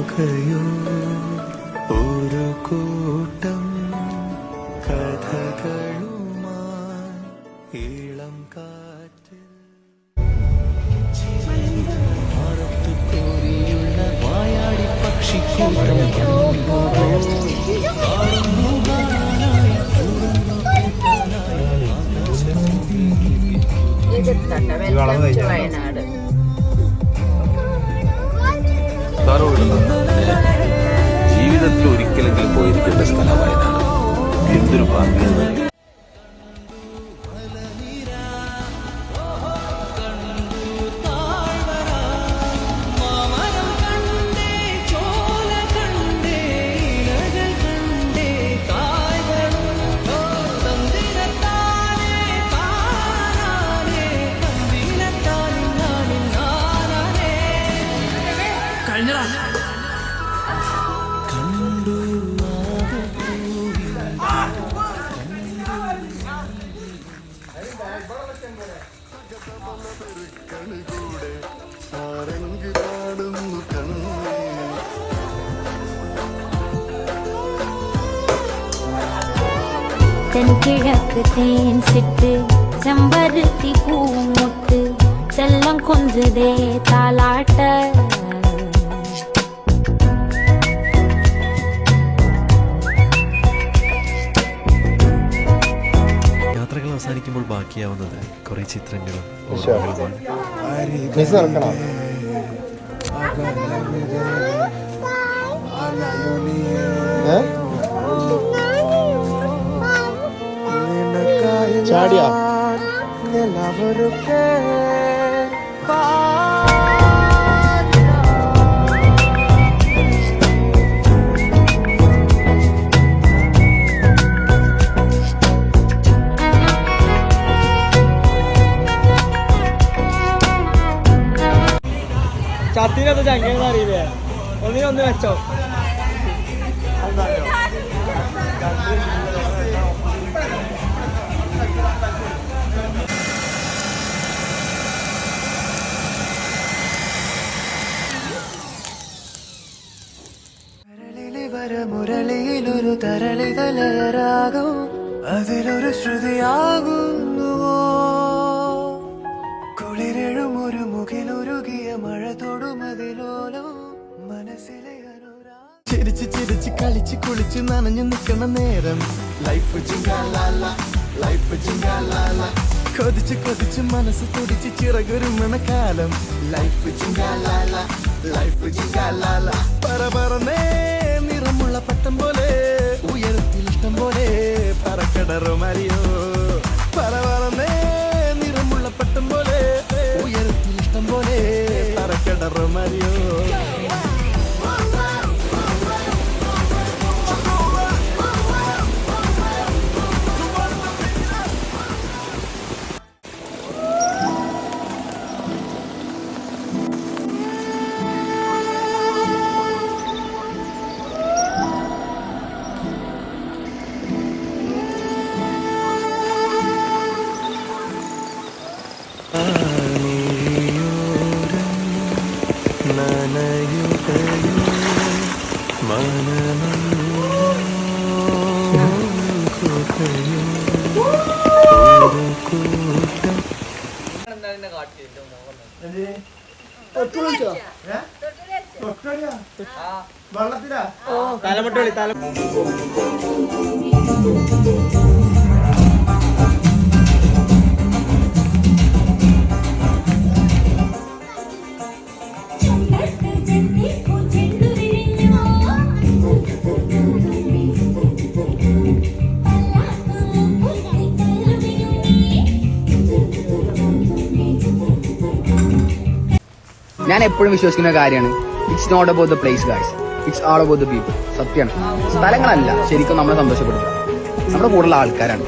കഥയോ ഒരു കൂട്ടം കഥകളുമായി ഇളം കാറ്റിൽ കോരിയുള്ള വായാടി പക്ഷിക്കൂട്ടം വയനാട് ജീവിതത്തിൽ ഒരിക്കലെങ്കിലും പോയിരിക്കേണ്ട സ്ഥലം വയനാട്. എന്തൊരു ഭാഗ്യമാണ്. தென்கிழக்கு தேன் சிட்டு செம்பருத்தி பூமுட்டு செல்லம் கொஞ்சுதே தாலாட்ட യാത്രകൾ അവസാനിക്കുമ്പോൾ ബാക്കിയാവുന്നത് കുറെ ചിത്രങ്ങളും ചാടിയാ ചത്തിനൊന്നും ചങ്ങയെന്ന് അറിയില്ലേ ഒന്നിനൊന്ന് വെച്ചോ മുരളിയിലൊരു തരളിതലയരാകും അതിലൊരു ശ്രുതിയാകുന്നുവോ കുളിരെഴും ഒരു മുകിലൊരുകിയ മഴ തൊടുമതിലോലോ മനസ്സിലെ ചിരിച്ച് ചിരിച്ച് കളിച്ച് കുളിച്ച് നനഞ്ഞു നിൽക്കണ നേരം ലൈഫ് ചിങ്കാലാല ലൈഫ് ചിങ്കാലാല കൊതിച്ച് കൊതിച്ച് മനസ്സ് തുടിച്ച് ചിറകൊരുമണ കാലം ലൈഫ് ചിങ്കാലാല ലൈഫ് ചിങ്കാലാല പറന്നേ നിറമുള്ള പട്ടം പോലെ ഉയരത്തിൽ ഇഷ്ടം പോലെ പറക്കടറോ മരിയോ പറന്നേ നിറമുള്ള പട്ടം പോലെ ഉയരത്തിൽ ഇഷ്ടം പോലെ പറക്കടറോ മരിയോ വെള്ളത്തിലാ തലമുട്ടോളി തല ഞാൻ എപ്പോഴും വിശ്വസിക്കുന്ന കാര്യമാണ് it's not about the place guys, it's all about the people. സത്യമാണ്, സ്ഥലങ്ങളല്ല ശരിക്കും നമ്മളെ സന്തോഷപ്പെടുത്തുക, നമ്മുടെ കൂടുതലുള്ള ആൾക്കാരാണ്.